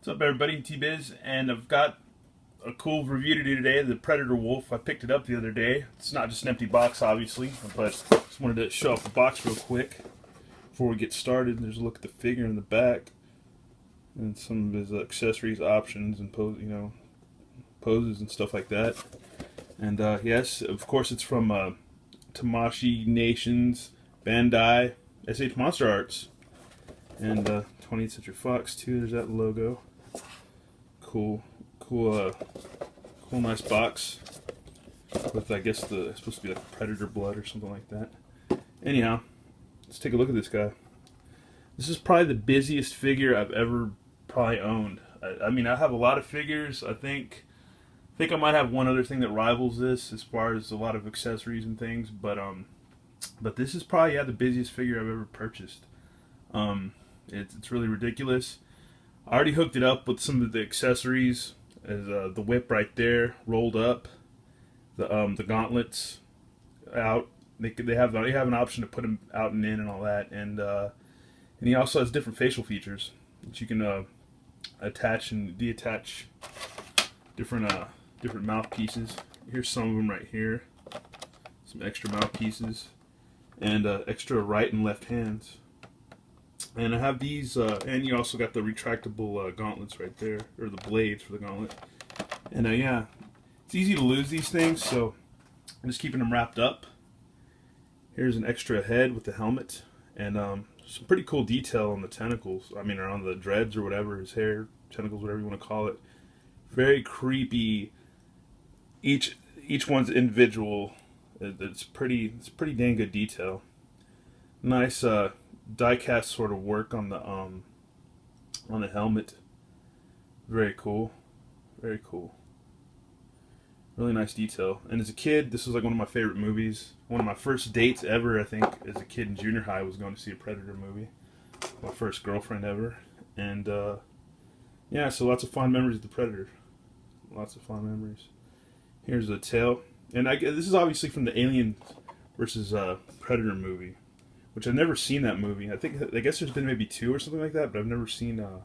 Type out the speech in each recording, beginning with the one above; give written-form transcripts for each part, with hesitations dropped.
What's up, everybody? T-Biz, and I've got a cool review to do today. The Predator Wolf. I picked it up the other day. It's not just an empty box, obviously, but just wanted to show off the box real quick before we get started. There's a look at the figure in the back and some of his accessories, options, and poses and stuff like that. And yes, of course, it's from Tamashii Nations, Bandai, SH Monster Arts, and 20th Century Fox too. There's that logo. Cool, nice box with, I guess, it's supposed to be like predator blood or something like that. Anyhow, let's take a look at this guy. This is probably the busiest figure I've ever probably owned. I mean, I have a lot of figures. I think I might have one other thing that rivals this as far as a lot of accessories and things, but this is probably the busiest figure I've ever purchased. It's really ridiculous. I already hooked it up with some of the accessories, as the whip right there rolled up, the gauntlets out. They have an option to put them out and in and all that, and he also has different facial features that you can attach and deattach different mouthpieces. Here's some of them right here, some extra mouthpieces, and extra right and left hands. And I have these, and you also got the retractable gauntlets right there, or the blades for the gauntlet. And yeah, it's easy to lose these things, so I'm just keeping them wrapped up. Here's an extra head with the helmet, and some pretty cool detail on the tentacles. I mean, or on the dreads or whatever, his hair, tentacles, whatever you want to call it. Very creepy. Each one's individual. It's pretty dang good detail. Nice die-cast sort of work on the helmet. Very cool, very cool. Really nice detail. And as a kid, this was like one of my favorite movies. One of my first dates ever, I think, as a kid in junior high, was going to see a Predator movie. My first girlfriend ever. And yeah, so lots of fond memories of the Predator. Lots of fond memories. Here's the tail, and this is obviously from the Alien versus Predator movie, which I've never seen that movie. I guess there's been maybe 2 or something like that, but I've never seen them.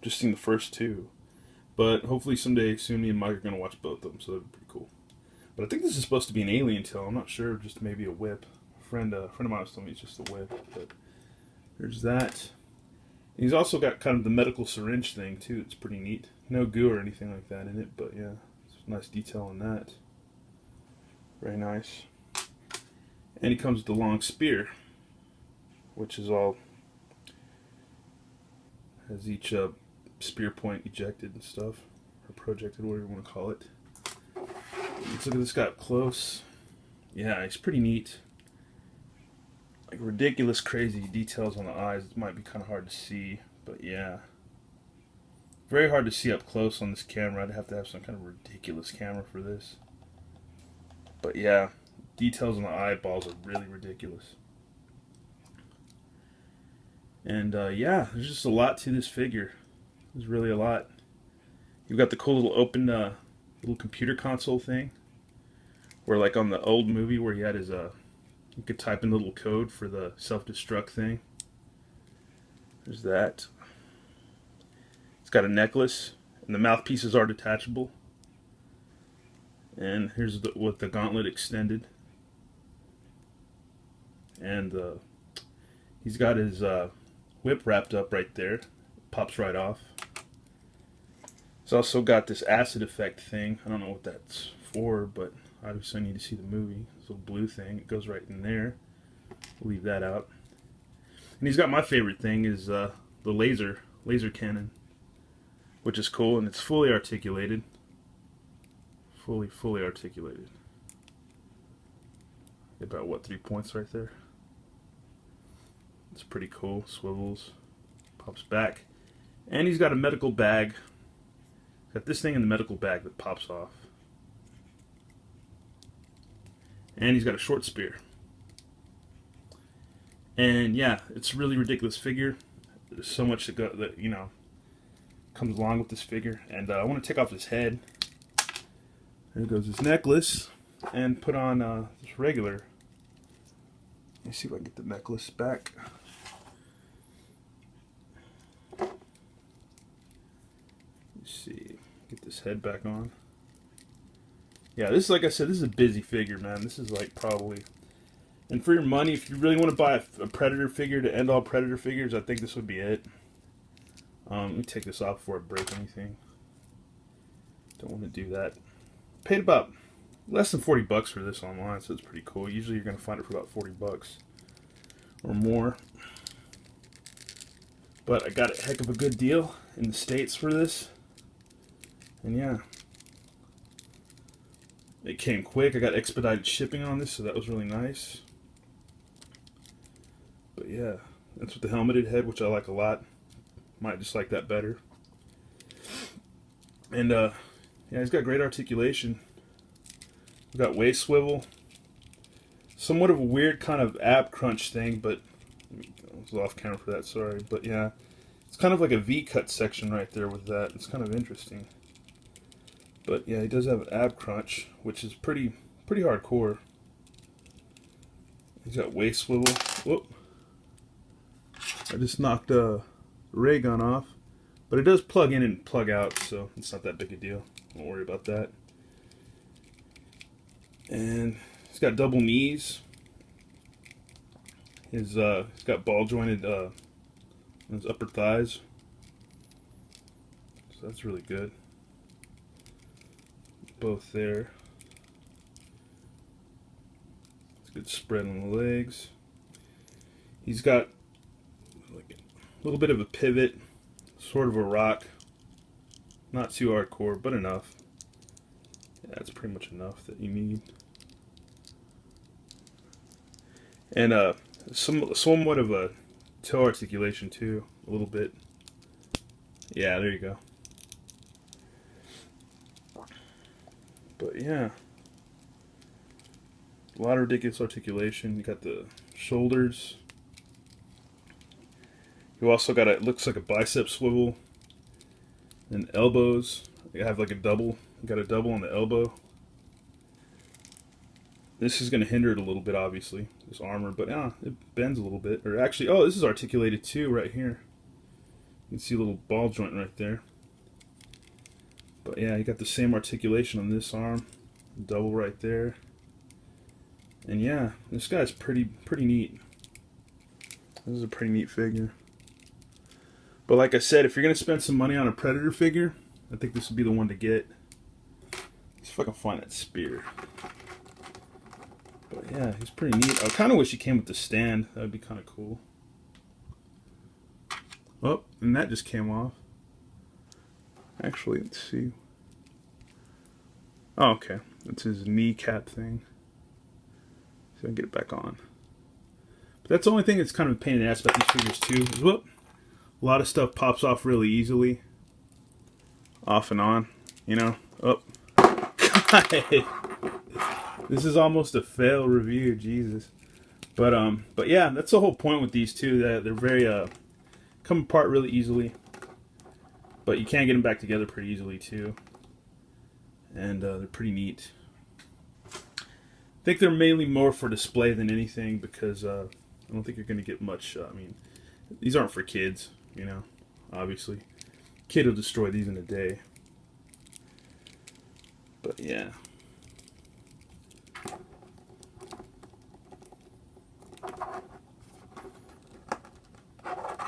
Just seen the first 2. But hopefully someday soon me and Mike are gonna watch both of them, so that'd be pretty cool. But I think this is supposed to be an alien tail. I'm not sure, just maybe a whip. A friend of mine was telling me it's just a whip. But there's that. And he's also got kind of the medical syringe thing too. It's pretty neat. No goo or anything like that in it, but yeah, it's nice detail on that. Very nice. And he comes with the long spear, which is all, has each spear point ejected and stuff, or projected, whatever you want to call it. Let's look at this guy up close. Yeah, he's pretty neat. Like ridiculous, crazy details on the eyes. It might be kind of hard to see, but yeah. Very hard to see up close on this camera. I'd have to have some kind of ridiculous camera for this. But yeah, details on the eyeballs are really ridiculous. And yeah, there's just a lot to this figure. There's really a lot. You've got the cool little open little computer console thing, where like on the old movie where he had his you could type in the little code for the self-destruct thing. There's that. It's got a necklace, and the mouthpieces are detachable. And here's with the gauntlet extended. And he's got his whip wrapped up right there. Pops right off. He's also got this acid effect thing. I don't know what that's for, but obviously I need to see the movie. This little blue thing, it goes right in there. We'll leave that out. And he's got my favorite thing, is the laser cannon, which is cool, and it's fully articulated. Fully articulated. About what, 3 points right there? It's pretty cool. Swivels, pops back, and he's got a medical bag. Got this thing in the medical bag that pops off. And he's got a short spear. And yeah, it's a really ridiculous figure. There's so much that comes along with this figure. And I want to take off his head. There goes his necklace, and put on this regular. Let me see if I can get the necklace back. Let's see. Get this head back on. Yeah, this is, like I said, this is a busy figure, man. This is like probably... And for your money, if you really want to buy a Predator figure to end all Predator figures, I think this would be it. Let me take this off before I break anything. Don't want to do that. Paid about less than 40 bucks for this online, so it's pretty cool. Usually you're going to find it for about 40 bucks or more. But I got a heck of a good deal in the States for this. And yeah. It came quick. I got expedited shipping on this, so that was really nice. But yeah, that's with the helmeted head, which I like a lot. Might just like that better. And yeah, he's got great articulation. We've got waist swivel. Somewhat of a weird kind of ab crunch thing, but I was off camera for that, sorry. But yeah, it's kind of like a V-cut section right there with that. It's kind of interesting. But yeah, he does have an ab crunch, which is pretty hardcore. He's got waist swivel. Whoop. I just knocked a ray gun off. But it does plug in and plug out, so it's not that big a deal. Don't worry about that. And he's got double knees. He's got ball jointed his upper thighs. So that's really good. Both there. It's a good spread on the legs. He's got like a little bit of a pivot, sort of a rock. Not too hardcore, but enough. Yeah, that's pretty much enough that you need. And somewhat of a toe articulation too, a little bit. Yeah, there you go. But yeah, a lot of ridiculous articulation. You got the shoulders. You also got it looks like a bicep swivel. And elbows. You have like a double. You got a double on the elbow. This is going to hinder it a little bit, obviously, this armor, but it bends a little bit. Or actually, oh, this is articulated too, right here. You can see a little ball joint right there. But yeah, you got the same articulation on this arm, double right there. And yeah, this guy's pretty neat. This is a pretty neat figure. But like I said, if you're gonna spend some money on a Predator figure, I think this would be the one to get. Let's see if I can find that spear. But yeah, he's pretty neat. I kind of wish he came with the stand. That would be kind of cool. Oh, and that just came off. Actually, let's see. Oh, okay. That's his kneecap thing. So I can get it back on. But that's the only thing that's kind of a pain in the ass about these figures too. Is, whoop, a lot of stuff pops off really easily. Off and on, you know. Oh, God. This is almost a fail review, Jesus. But yeah, that's the whole point with these two. That they're very come apart really easily. But you can get them back together pretty easily too. And they're pretty neat. I think they're mainly more for display than anything because I don't think you're going to get much. I mean, these aren't for kids, you know, obviously. Kid will destroy these in a day. But yeah.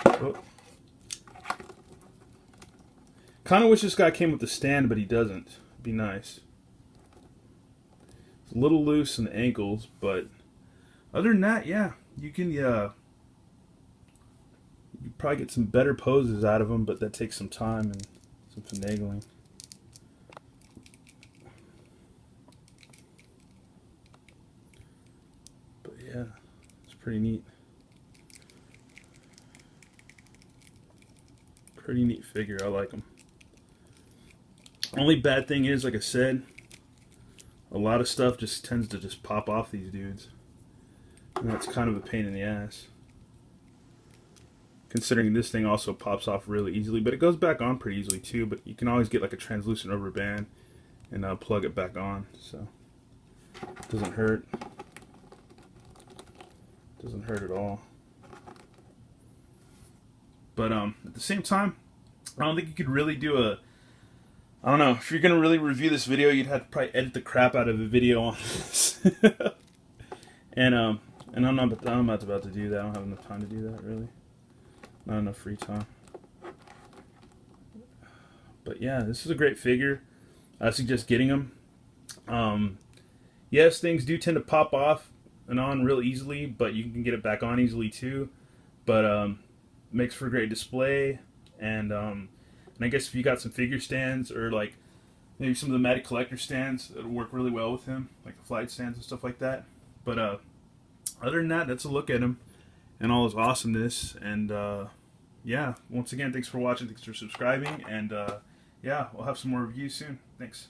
Oh. Kind of wish this guy came with the stand, but he doesn't. It'd be nice. It's a little loose in the ankles, but other than that, yeah, you can you probably get some better poses out of him, but that takes some time and some finagling. But yeah, it's pretty neat. Pretty neat figure. I like him. Only bad thing is, like I said, a lot of stuff just tends to just pop off these dudes. And that's kind of a pain in the ass. Considering this thing also pops off really easily, but it goes back on pretty easily too, but you can always get like a translucent rubber band and plug it back on, so it doesn't hurt. Doesn't hurt at all. But at the same time, I don't think you could really do I don't know. If you're gonna really review this video, you'd have to probably edit the crap out of a video on this. and I'm not about to do that. I don't have enough time to do that, really. Not enough free time. But yeah, this is a great figure. I suggest getting them. Yes, things do tend to pop off and on real easily, but you can get it back on easily too. But makes for a great display, and I guess if you got some figure stands or like maybe some of the Matty Collector stands, it'll work really well with him, like the flight stands and stuff like that. But other than that, that's a look at him and all his awesomeness. And yeah, once again, thanks for watching, thanks for subscribing, and yeah, we'll have some more reviews soon. Thanks.